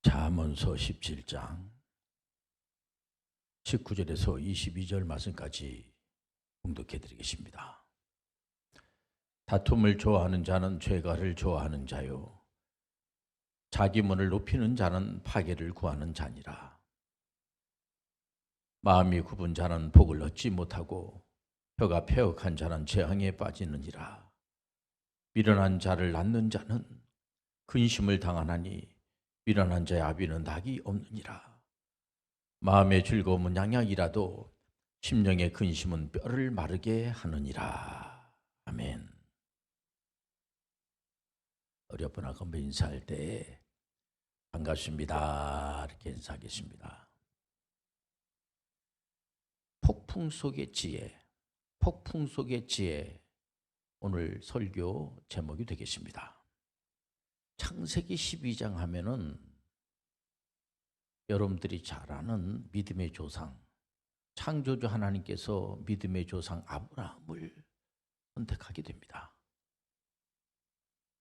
잠언서 17장 19절에서 22절 말씀까지 봉독해 드리겠습니다. 다툼을 좋아하는 자는 죄가를 좋아하는 자요, 자기 문을 높이는 자는 파괴를 구하는 자니라. 마음이 굽은 자는 복을 얻지 못하고 혀가 패역한 자는 재앙에 빠지느니라. 미련한 자를 낳는 자는 근심을 당하나니 미련한 자의 아비는 낙이 없느니라. 마음의 즐거움은 양약이라도 심령의 근심은 뼈를 마르게 하느니라. 아멘. 어렵거나 건배 인사할 때 반갑습니다 이렇게 인사하겠습니다. 폭풍 속의 지혜, 폭풍 속의 지혜, 오늘 설교 제목이 되겠습니다. 창세기 12장 하면은 여러분들이 잘 아는 믿음의 조상, 창조주 하나님께서 믿음의 조상 아브라함을 선택하게 됩니다.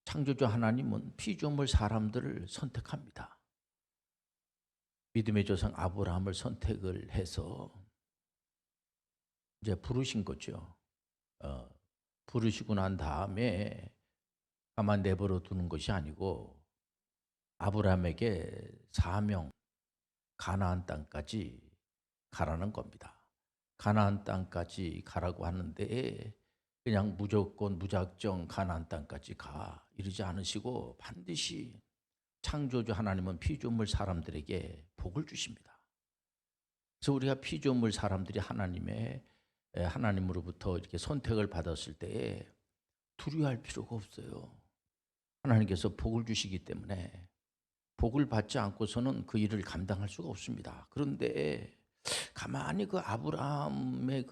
창조주 하나님은 피조물 사람들을 선택합니다. 믿음의 조상 아브라함을 선택을 해서 이제 부르신 거죠. 부르시고 난 다음에 가만 내버려 두는 것이 아니고 아브라함에게 사명, 가나안 땅까지 가라는 겁니다. 가나안 땅까지 가라고 하는데 그냥 무조건 무작정 가나안 땅까지 가 이러지 않으시고 반드시 창조주 하나님은 피조물 사람들에게 복을 주십니다. 그래서 우리가 피조물 사람들이 하나님으로부터 이렇게 선택을 받았을 때에 두려워할 필요가 없어요. 하나님께서 복을 주시기 때문에 복을 받지 않고서는 그 일을 감당할 수가 없습니다. 그런데 가만히 그 아브라함의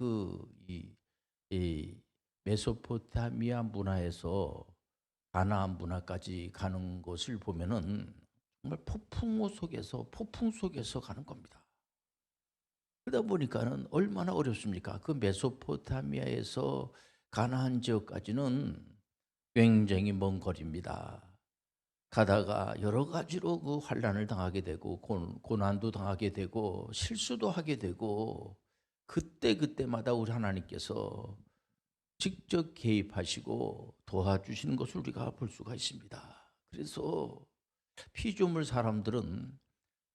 이 메소포타미아 문화에서 가나안 문화까지 가는 것을 보면은 정말 폭풍 속에서 가는 겁니다. 그러다 보니까는 얼마나 어렵습니까? 그 메소포타미아에서 가나안 지역까지는 굉장히 먼 거리입니다. 가다가 여러 가지로 그 환난을 당하게 되고 고난도 당하게 되고 실수도 하게 되고 그때마다 우리 하나님께서 직접 개입하시고 도와주시는 것을 우리가 볼 수가 있습니다. 그래서 피조물 사람들은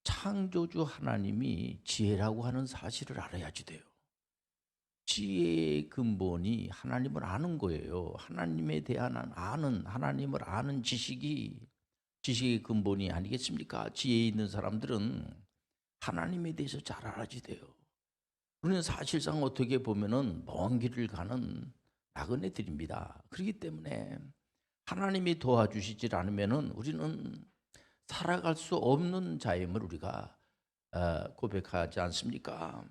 창조주 하나님이 지혜라고 하는 사실을 알아야지 돼요. 지혜의 근본이 하나님을 아는 거예요. 하나님에 대한 하나님을 아는 지식의 근본이 아니겠습니까? 지혜 있는 사람들은 하나님에 대해서 잘 알아야지 돼요. 우리는 사실상 어떻게 보면은 먼 길을 가는 나그네들입니다. 그렇기 때문에 하나님이 도와주시질 않으면은 우리는 살아갈 수 없는 자임을 우리가 고백하지 않습니까?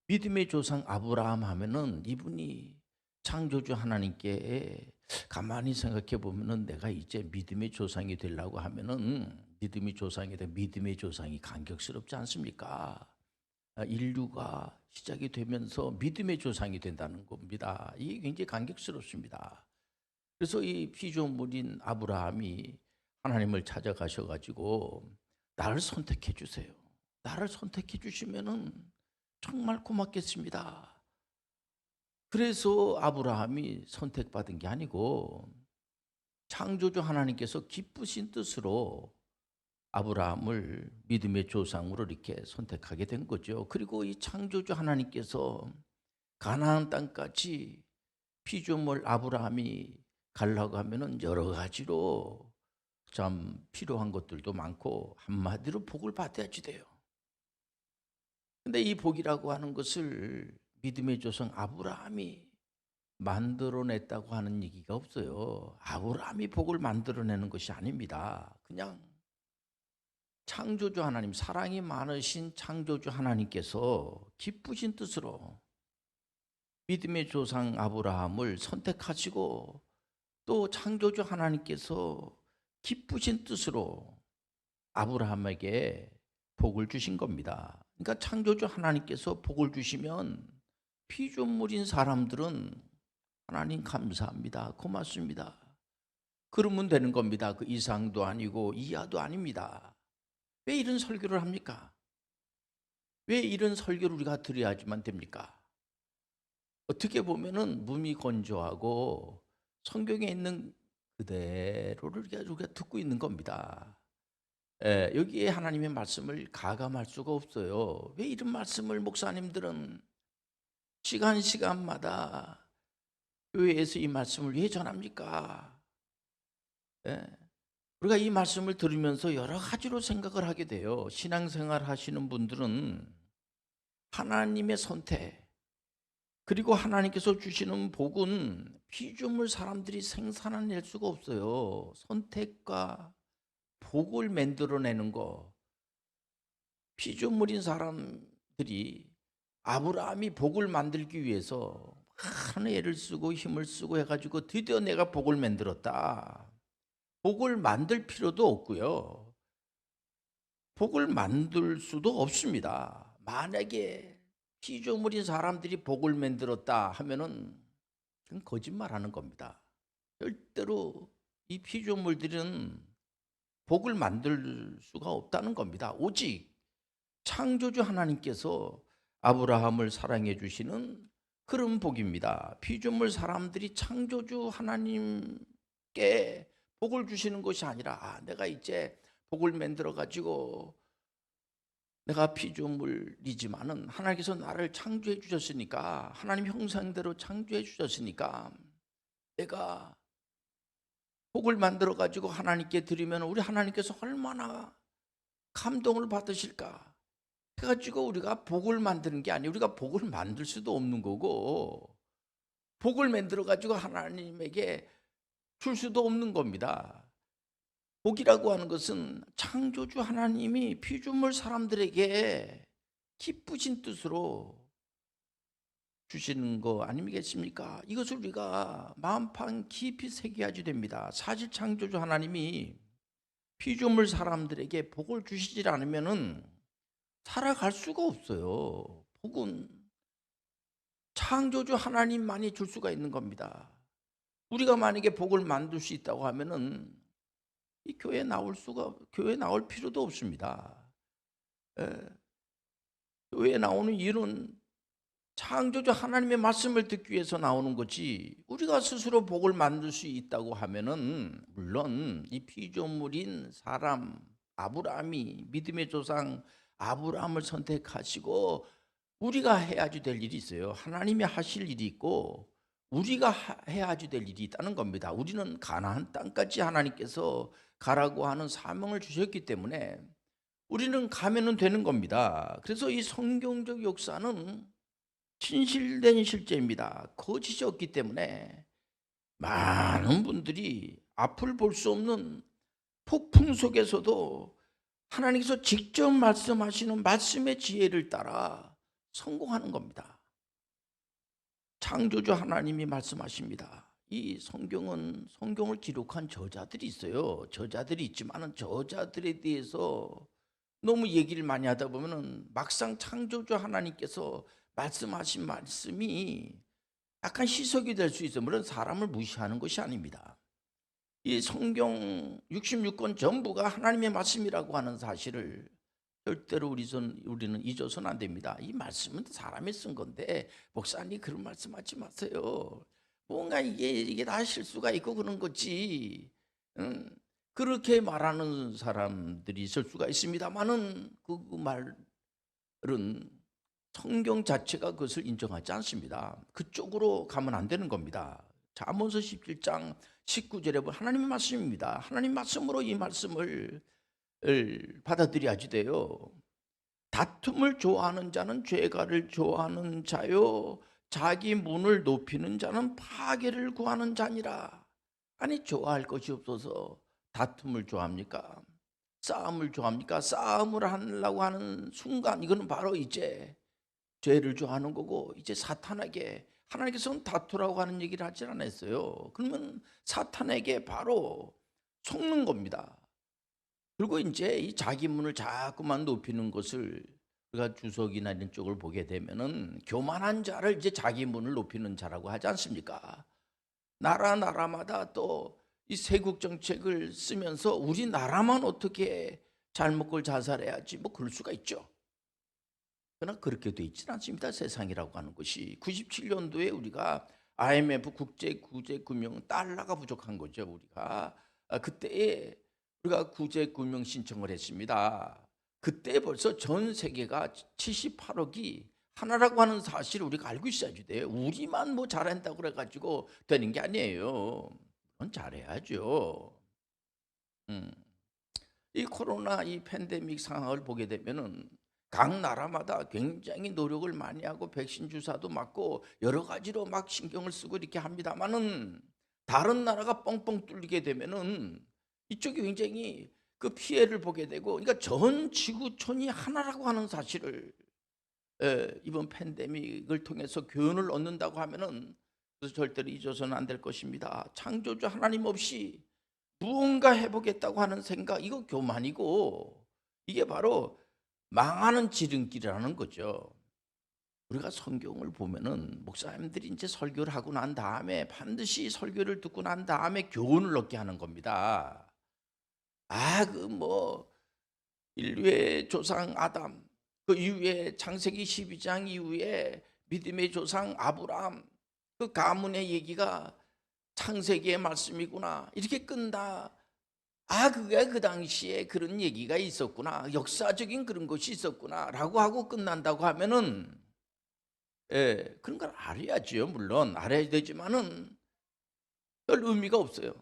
믿음의 조상 아브라함 하면은 이분이 창조주 하나님께 가만히 생각해 보면은 내가 이제 믿음의 조상이 되려고 하면은 믿음의 조상이 감격스럽지 않습니까? 인류가 시작이 되면서 믿음의 조상이 된다는 겁니다. 이게 굉장히 감격스럽습니다. 그래서 이 피조물인 아브라함이 하나님을 찾아가셔가지고 나를 선택해 주세요. 나를 선택해 주시면은 정말 고맙겠습니다. 그래서 아브라함이 선택받은 게 아니고 창조주 하나님께서 기쁘신 뜻으로 아브라함을 믿음의 조상으로 이렇게 선택하게 된 거죠. 그리고 이 창조주 하나님께서 가나안 땅까지 피조물 아브라함이 가려고 하면은 여러 가지로 참 필요한 것들도 많고 한마디로 복을 받아야지 돼요. 근데 이 복이라고 하는 것을 믿음의 조상 아브라함이 만들어냈다고 하는 얘기가 없어요. 아브라함이 복을 만들어내는 것이 아닙니다. 그냥 창조주 하나님, 사랑이 많으신 창조주 하나님께서 기쁘신 뜻으로 믿음의 조상 아브라함을 선택하시고 또 창조주 하나님께서 기쁘신 뜻으로 아브라함에게 복을 주신 겁니다. 그러니까 창조주 하나님께서 복을 주시면 피조물인 사람들은 하나님 감사합니다. 고맙습니다. 그러면 되는 겁니다. 그 이상도 아니고 이하도 아닙니다. 왜 이런 설교를 합니까? 왜 이런 설교를 우리가 드려야지만 됩니까? 어떻게 보면은 무미건조하고 성경에 있는 그대로를 우리가 듣고 있는 겁니다. 여기에 하나님의 말씀을 가감할 수가 없어요. 왜 이런 말씀을 목사님들은 시간마다 교회에서 이 말씀을 왜 전합니까? 예. 우리가 이 말씀을 들으면서 여러 가지로 생각을 하게 돼요. 신앙생활 하시는 분들은 하나님의 선택, 그리고 하나님께서 주시는 복은 피조물 사람들이 생산해낼 수가 없어요. 선택과 복을 만들어내는 거, 피조물인 사람들이 아브라함이 복을 만들기 위해서 많은 애를 쓰고 힘을 쓰고 해가지고 드디어 내가 복을 만들었다. 복을 만들 필요도 없고요. 복을 만들 수도 없습니다. 만약에 피조물인 사람들이 복을 만들었다 하면은 그건 거짓말하는 겁니다. 절대로 이 피조물들은 복을 만들 수가 없다는 겁니다. 오직 창조주 하나님께서 아브라함을 사랑해 주시는 그런 복입니다. 피조물 사람들이 창조주 하나님께 복을 주시는 것이 아니라 내가 이제 복을 만들어 가지고 내가 피조물이지만은 하나님께서 나를 창조해 주셨으니까, 하나님 형상대로 창조해 주셨으니까 내가 복을 만들어 가지고 하나님께 드리면 우리 하나님께서 얼마나 감동을 받으실까 해가지고 우리가 복을 만드는 게 아니에요. 우리가 복을 만들 수도 없는 거고 복을 만들어 가지고 하나님에게 줄 수도 없는 겁니다. 복이라고 하는 것은 창조주 하나님이 피조물 사람들에게 기쁘신 뜻으로 주시는 거 아니겠습니까? 이것을 우리가 마음판 깊이 새겨야지 됩니다. 사실 창조주 하나님이 피조물 사람들에게 복을 주시지 않으면은 살아갈 수가 없어요. 복은 창조주 하나님만이 줄 수가 있는 겁니다. 우리가 만약에 복을 만들 수 있다고 하면은 이 교회에 나올 필요도 없습니다. 예. 교회에 나오는 이유는 창조주 하나님의 말씀을 듣기 위해서 나오는 거지, 우리가 스스로 복을 만들 수 있다고 하면은 물론 이 피조물인 사람 아브라함이 믿음의 조상 아브라함을 선택하시고 우리가 해야지 될 일이 있어요. 하나님이 하실 일이 있고 우리가 해야지 될 일이 있다는 겁니다. 우리는 가나안 땅까지 하나님께서 가라고 하는 사명을 주셨기 때문에 우리는 가면은 되는 겁니다. 그래서 이 성경적 역사는 진실된 실제입니다. 거짓이 없기 때문에 많은 분들이 앞을 볼 수 없는 폭풍 속에서도 하나님께서 직접 말씀하시는 말씀의 지혜를 따라 성공하는 겁니다. 창조주 하나님이 말씀하십니다. 이 성경을 기록한 저자들이 있어요. 저자들이 있지만 저자들에 대해서 너무 얘기를 많이 하다 보면은 막상 창조주 하나님께서 말씀하신 말씀이 약간 시석이 될 수 있어요. 물론 사람을 무시하는 것이 아닙니다. 이 성경 66권 전부가 하나님의 말씀이라고 하는 사실을 절대로 우리는 잊어서는 안 됩니다. 이 말씀은 사람이 쓴 건데 목사님 그런 말씀하지 마세요. 뭔가 이게 다 실수가 있고 그런 거지. 그렇게 말하는 사람들이 있을 수가 있습니다만은 그 말은 성경 자체가 그것을 인정하지 않습니다. 그쪽으로 가면 안 되는 겁니다. 잠언서 17장 19절에 보면 하나님의 말씀입니다. 하나님 말씀으로 이 말씀을 받아들여야지 돼요. 다툼을 좋아하는 자는 죄가를 좋아하는 자요, 자기 문을 높이는 자는 파괴를 구하는 자니라. 아니, 좋아할 것이 없어서 다툼을 좋아합니까? 싸움을 좋아합니까? 싸움을 하려고 하는 순간 이거는 바로 이제 죄를 좋아하는 거고, 이제 사탄에게 하나님께서는 다투라고 하는 얘기를 하지 않았어요. 그러면 사탄에게 바로 속는 겁니다. 그리고 이제 이 자기 문을 자꾸만 높이는 것을 우리가 주석이나 이런 쪽을 보게 되면은 교만한 자를 이제 자기 문을 높이는 자라고 하지 않습니까? 나라마다 또 이 세국 정책을 쓰면서 우리나라만 어떻게 잘 먹고 자살해야지 뭐 그럴 수가 있죠. 그러나 그렇게 돼 있지는 않습니다. 세상이라고 하는 것이 97년도에 우리가 IMF 구제금융 달러가 부족한 거죠. 우리가 그때에 우리가 구제금융 신청을 했습니다. 그때 벌써 전 세계가 78억이 하나라고 하는 사실을 우리가 알고 있어야지 돼요. 우리만 뭐 잘한다고 그래가지고 되는 게 아니에요. 그건 잘해야죠. 음. 이 코로나 이 팬데믹 상황을 보게 되면은 각 나라마다 굉장히 노력을 많이 하고 백신 주사도 맞고 여러 가지로 막 신경을 쓰고 이렇게 합니다만은 다른 나라가 뻥뻥 뚫리게 되면은 이쪽이 굉장히 그 피해를 보게 되고, 그러니까 전 지구촌이 하나라고 하는 사실을 이번 팬데믹을 통해서 교훈을 얻는다고 하면은 그래서 절대로 잊어서는 안 될 것입니다. 창조주 하나님 없이 무언가 해보겠다고 하는 생각, 이거 교만이고 이게 바로 망하는 지름길이라는 거죠. 우리가 성경을 보면은 목사님들이 이제 설교를 하고 난 다음에 반드시 설교를 듣고 난 다음에 교훈을 얻게 하는 겁니다. 그 뭐 인류의 조상 아담, 그 이후에 창세기 12장 이후에 믿음의 조상 아브라함, 그 가문의 얘기가 창세기의 말씀이구나 이렇게 끝나. 그게 그 당시에 그런 얘기가 있었구나, 역사적인 그런 것이 있었구나 라고 하고 끝난다고 하면은 그런 걸 알아야죠. 물론 알아야 되지만은 별 의미가 없어요.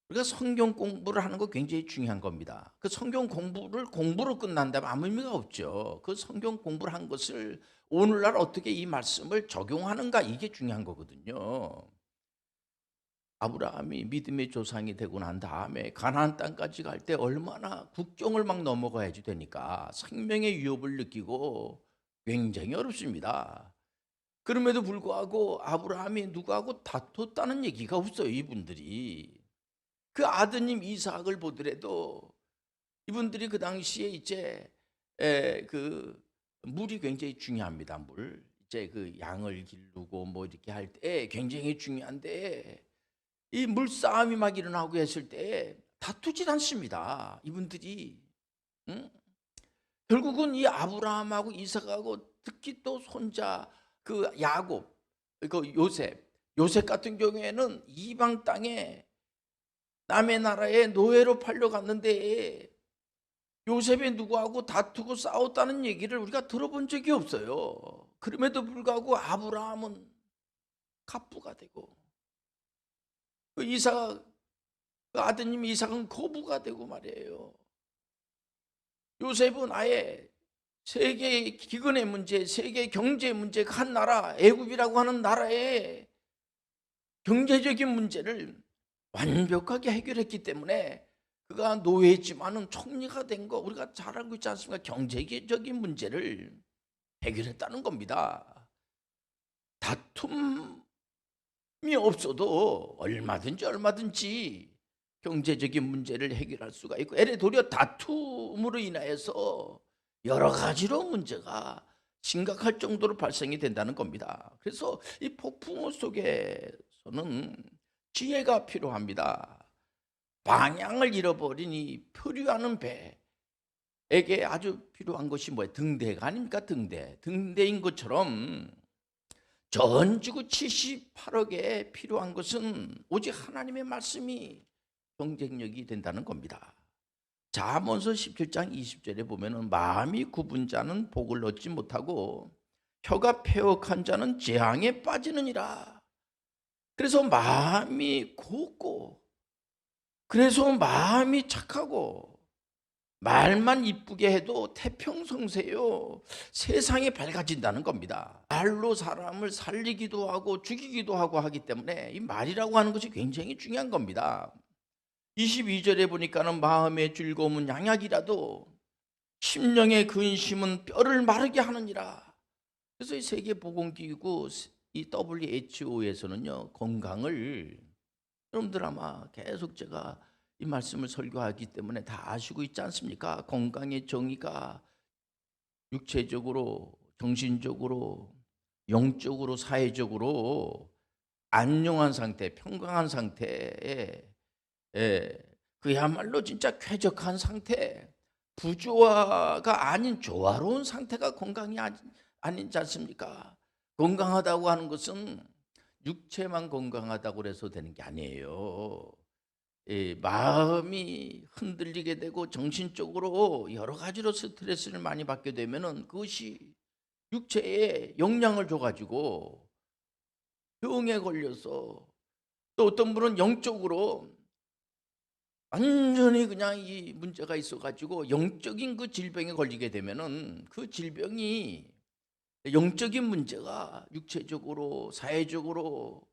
우리가 성경 공부를 하는 거 굉장히 중요한 겁니다. 그 성경 공부를 공부로 끝난다면 아무 의미가 없죠. 그 성경 공부를 한 것을 오늘날 어떻게 이 말씀을 적용하는가, 이게 중요한 거거든요. 아브라함이 믿음의 조상이 되고 난 다음에 가나안 땅까지 갈 때 얼마나 국경을 막 넘어가야지 되니까 생명의 위협을 느끼고 굉장히 어렵습니다. 그럼에도 불구하고 아브라함이 누구하고 다퉜다는 얘기가 없어요. 이분들이 그 아드님 이삭을 보더라도 이분들이 그 당시에 이제 그 물이 굉장히 중요합니다. 물 이제 그 양을 기르고 뭐 이렇게 할 때 굉장히 중요한데 이 물싸움이 막 일어나고 했을 때 다투질 않습니다. 이분들이. 응? 결국은 이 아브라함하고 이삭하고 특히 또 손자 그 야곱, 그 요셉 같은 경우에는 이방 땅에 남의 나라에 노예로 팔려갔는데 요셉이 누구하고 다투고 싸웠다는 얘기를 우리가 들어본 적이 없어요. 그럼에도 불구하고 아브라함은 갑부가 되고 그 이삭, 그 아드님 이삭은 거부가 되고 말이에요. 요셉은 아예 세계 기근의 문제, 세계 경제 문제, 한 나라 애굽이라고 하는 나라의 경제적인 문제를 완벽하게 해결했기 때문에 그가 노예지만은 총리가 된 거 우리가 잘 알고 있지 않습니까? 경제적인 문제를 해결했다는 겁니다. 다툼이 없어도 얼마든지 경제적인 문제를 해결할 수가 있고, 도리어 다툼으로 인하여서 여러 가지로 문제가 심각할 정도로 발생이 된다는 겁니다. 그래서 이 폭풍우 속에서는 지혜가 필요합니다. 방향을 잃어버린 이 표류하는 배에게 아주 필요한 것이 뭐예요? 등대가 아닙니까? 등대인 것처럼 전 지구 78억에 필요한 것은 오직 하나님의 말씀이 경쟁력이 된다는 겁니다. 잠언서 17장 20절에 보면은 마음이 굽은 자는 복을 얻지 못하고 혀가 패역한 자는 재앙에 빠지느니라. 그래서 마음이 곱고, 그래서 마음이 착하고 말만 이쁘게 해도 태평성세요. 세상이 밝아진다는 겁니다. 말로 사람을 살리기도 하고 죽이기도 하고 하기 때문에 이 말이라고 하는 것이 굉장히 중요한 겁니다. 22절에 보니까는 마음의 즐거움은 양약이라도 심령의 근심은 뼈를 마르게 하느니라. 그래서 이 세계보건기구 이 WHO에서는요 건강을, 여러분들 아마 계속 제가 이 말씀을 설교하기 때문에 다 아시고 있지 않습니까? 건강의 정의가 육체적으로, 정신적으로, 영적으로, 사회적으로 안녕한 상태, 평강한 상태에 그야말로 진짜 쾌적한 상태, 부조화가 아닌 조화로운 상태가 건강이 아니지 않습니까? 건강하다고 하는 것은 육체만 건강하다고 해서 되는 게 아니에요. 마음이 흔들리게 되고 정신적으로 여러 가지로 스트레스를 많이 받게 되면은 그것이 육체에 영향을 줘가지고 병에 걸려서, 또 어떤 분은 영적으로 완전히 그냥 이 문제가 있어가지고 영적인 그 질병에 걸리게 되면은 그 질병이, 영적인 문제가 육체적으로 사회적으로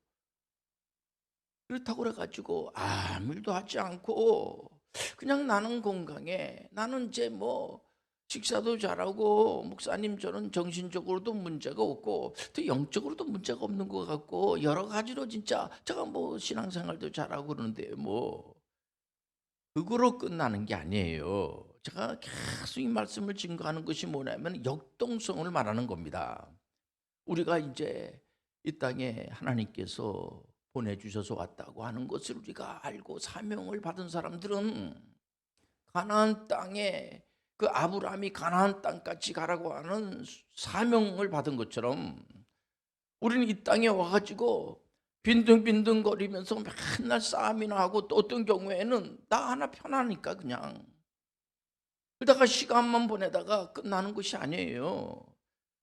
그렇다고 그래가지고 아무 일도 하지 않고 그냥 나는 건강해, 나는 이제 뭐 식사도 잘하고 목사님 저는 정신적으로도 문제가 없고 또 영적으로도 문제가 없는 것 같고 여러 가지로 진짜 제가 뭐 신앙생활도 잘하고 그러는데 뭐 그거로 끝나는 게 아니에요. 제가 계속 이 말씀을 증거하는 것이 뭐냐면 역동성을 말하는 겁니다. 우리가 이제 이 땅에 하나님께서 보내주셔서 왔다고 하는 것을 우리가 알고 사명을 받은 사람들은 가나안 땅에, 그 아브라함이 가나안 땅까지 가라고 하는 사명을 받은 것처럼 우리는 이 땅에 와가지고 빈둥빈둥거리면서 맨날 싸움이나 하고, 또 어떤 경우에는 나 하나 편하니까 그냥 그러다가 시간만 보내다가 끝나는 것이 아니에요.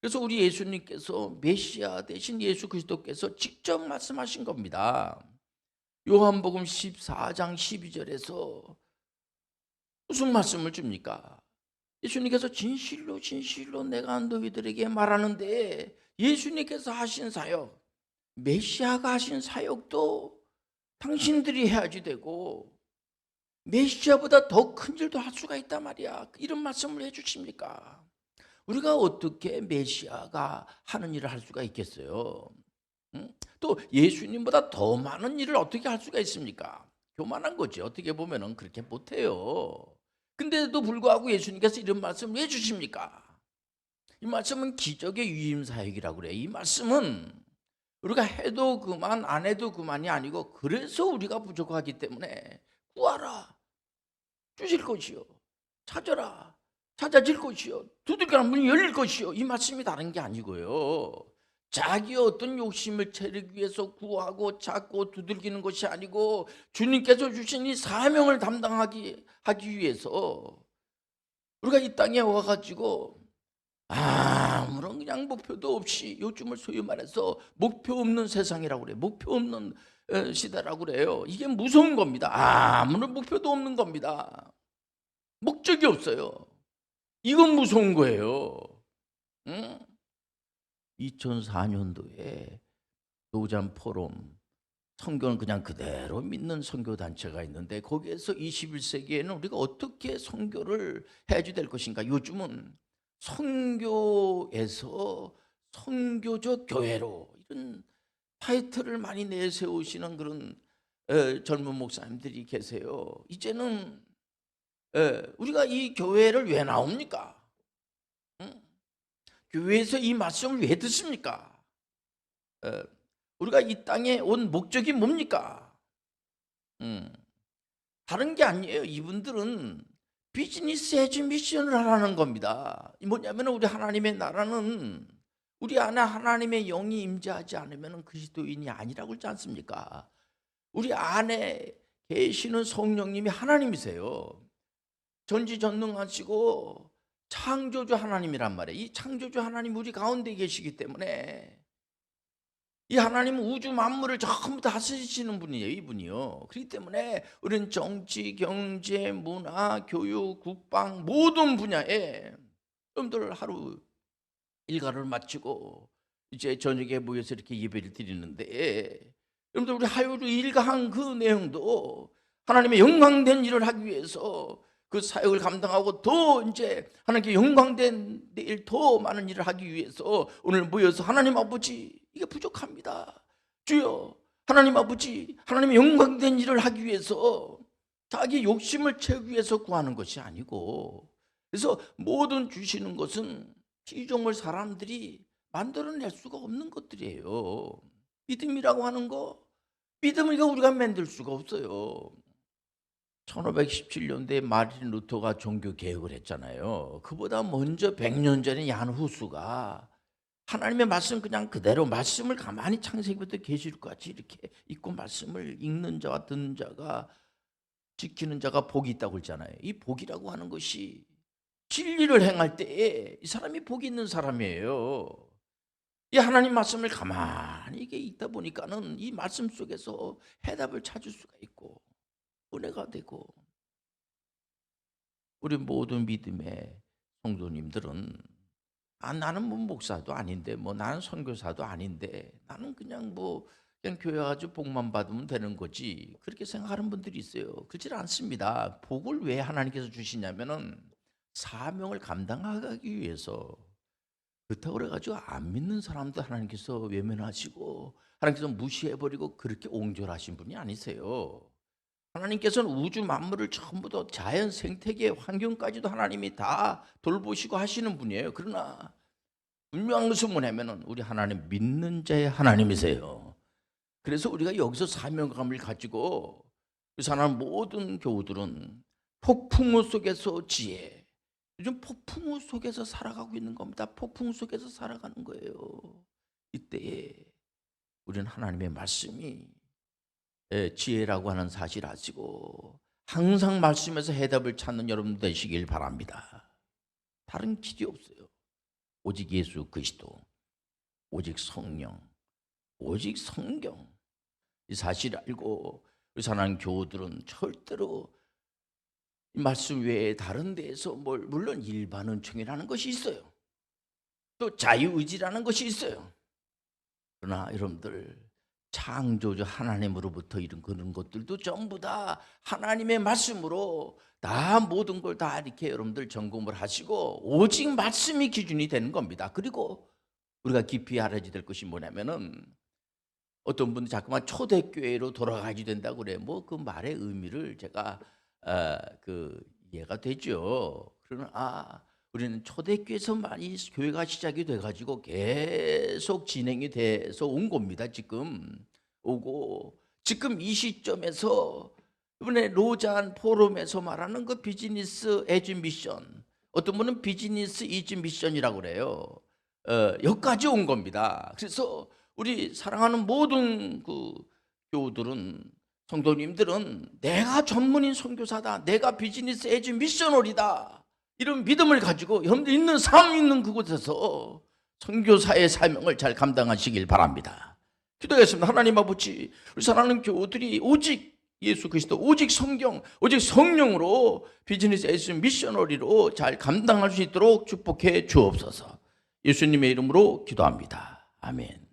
그래서 우리 예수님께서 메시아 대신 예수 그리스도께서 직접 말씀하신 겁니다. 요한복음 14장 12절에서 무슨 말씀을 줍니까? 예수님께서 진실로 진실로 내가 너희들에게 말하는데, 예수님께서 하신 사역, 메시아가 하신 사역도 당신들이 해야지 되고 메시아보다 더 큰 일도 할 수가 있단 말이야. 이런 말씀을 해주십니까? 우리가 어떻게 메시아가 하는 일을 할 수가 있겠어요? 응? 또 예수님보다 더 많은 일을 어떻게 할 수가 있습니까? 교만한 거지. 어떻게 보면은 그렇게 못해요. 근데도 불구하고 예수님께서 이런 말씀을 왜 주십니까? 이 말씀은 기적의 위임 사역이라고 그래요. 이 말씀은 우리가 해도 그만 안 해도 그만이 아니고, 그래서 우리가 부족하기 때문에 구하라 주실 것이요, 찾아라 찾아질 것이요, 두들겨라 문이 열릴 것이요, 이 말씀이 다른 게 아니고요. 자기 어떤 욕심을 채우기 위해서 구하고 찾고 두들기는 것이 아니고, 주님께서 주신 이 사명을 하기 위해서 우리가 이 땅에 와가지고 아무런 그냥 목표도 없이, 요즘을 소위 말해서 목표 없는 세상이라고 그래요. 목표 없는 시대라고 그래요. 이게 무서운 겁니다. 아무런 목표도 없는 겁니다. 목적이 없어요. 이건 무서운 거예요. 응? 2004년도에 노잠 포럼, 성경을 그냥 그대로 믿는 선교단체가 있는데, 거기에서 21세기에는 우리가 어떻게 선교를 해야지 될 것인가. 요즘은 선교에서 선교적 교회로, 이런 타이틀을 많이 내세우시는 그런 젊은 목사님들이 계세요. 이제는 우리가 이 교회를 왜 나옵니까? 응? 교회에서 이 말씀을 왜 듣습니까? 우리가 이 땅에 온 목적이 뭡니까? 다른 게 아니에요. 이분들은 비즈니스 에즈 미션을 하라는 겁니다. 뭐냐면 우리 하나님의 나라는 우리 안에 하나님의 영이 임재하지 않으면 그리스도인이 아니라고 그러지 않습니까? 우리 안에 계시는 성령님이 하나님이세요. 전지전능하시고 창조주 하나님이란 말이에요. 이 창조주 하나님 우리 가운데 계시기 때문에, 이 하나님은 우주 만물을 전부 다스리시는 분이에요. 이분이요. 그렇기 때문에 우리는 정치, 경제, 문화, 교육, 국방 모든 분야에, 여러분들 하루 일과를 마치고 이제 저녁에 모여서 이렇게 예배를 드리는데, 여러분들 우리 하루 일과한 그 내용도 하나님의 영광된 일을 하기 위해서 그 사역을 감당하고, 더 이제 하나님께 영광된 일, 더 많은 일을 하기 위해서 오늘 모여서 하나님 아버지, 이게 부족합니다. 주여, 하나님 아버지, 하나님의 영광된 일을 하기 위해서 자기 욕심을 채우기 위해서 구하는 것이 아니고, 그래서 모든 주시는 것은 피조물 사람들이 만들어낼 수가 없는 것들이에요. 믿음이라고 하는 거, 믿음을 우리가 만들 수가 없어요. 1517년도에 마르틴 루터가 종교 개혁을 했잖아요. 그보다 먼저 100년 전에 얀 후스가 하나님의 말씀 그냥 그대로 말씀을 가만히 창세기부터 계시록까지 이렇게 읽고 말씀을 읽는 자와 듣는 자가 지키는 자가 복이 있다고 했잖아요. 이 복이라고 하는 것이 진리를 행할 때에 이 사람이 복이 있는 사람이에요. 이 하나님 말씀을 가만히 이게 읽다 보니까는 이 말씀 속에서 해답을 찾을 수가 있고 은혜가 되고, 우리 모든 믿음의 성도님들은 나는 뭐 목사도 아닌데 나는 선교사도 아닌데 나는 그냥 그냥 교회 가지고 복만 받으면 되는 거지, 그렇게 생각하는 분들이 있어요. 그렇지 않습니다. 복을 왜 하나님께서 주시냐면은 사명을 감당하기 위해서. 그렇다고 그래가지고 안 믿는 사람도 하나님께서 외면하시고 하나님께서 무시해버리고 그렇게 옹졸하신 분이 아니세요. 하나님께서는 우주 만물을 전부 다 자연 생태계 환경까지도 하나님이 다 돌보시고 하시는 분이에요. 그러나 분명한 것은 뭐냐면 우리 하나님 믿는 자의 하나님이세요. 그래서 우리가 여기서 사명감을 가지고 사는 모든 교우들은 폭풍우 속에서 지혜, 요즘 폭풍우 속에서 살아가고 있는 겁니다. 폭풍우 속에서 살아가는 거예요. 이때에 우리는 하나님의 말씀이 지혜라고 하는 사실 아시고 항상 말씀에서 해답을 찾는 여러분 되시길 바랍니다. 다른 길이 없어요. 오직 예수 그리스도, 오직 성령, 오직 성경. 이 사실을 알고 우리 사랑하는 교우들은 절대로 이 말씀 외에 다른 데에서 물론 일반 은총이라는 것이 있어요. 또 자유의지라는 것이 있어요. 그러나 여러분들 창조주 하나님으로부터 이런 그런 것들도 전부 다 하나님의 말씀으로 다 모든 걸 다 이렇게 여러분들 점검을 하시고 오직 말씀이 기준이 되는 겁니다. 그리고 우리가 깊이 알아야 될 것이 뭐냐면은 어떤 분들 자꾸만 초대교회로 돌아가야 된다고 그래. 그 말의 의미를 제가 이해가 되죠. 그러나 우리는 초대교회에서 많이 교회가 시작이 돼가지고 계속 진행이 돼서 온 겁니다. 지금 오고 지금 이 시점에서 이번에 로잔 포럼에서 말하는 그 비즈니스 에즈 미션, 어떤 분은 비즈니스 이즈 미션이라고 그래요. 여기까지 온 겁니다. 그래서 우리 사랑하는 모든 교우들은, 성도님들은 내가 전문인 선교사다, 내가 비즈니스 에즈 미셔널이다, 이런 믿음을 가지고 여러분들 있는 삶 있는 그곳에서 선교사의 사명을 잘 감당하시길 바랍니다. 기도하겠습니다. 하나님 아버지, 우리 사랑하는 교우들이 오직 예수 그리스도, 오직 성경, 오직 성령으로 비즈니스 에즈 미셔널리로 잘 감당할 수 있도록 축복해 주옵소서. 예수님의 이름으로 기도합니다. 아멘.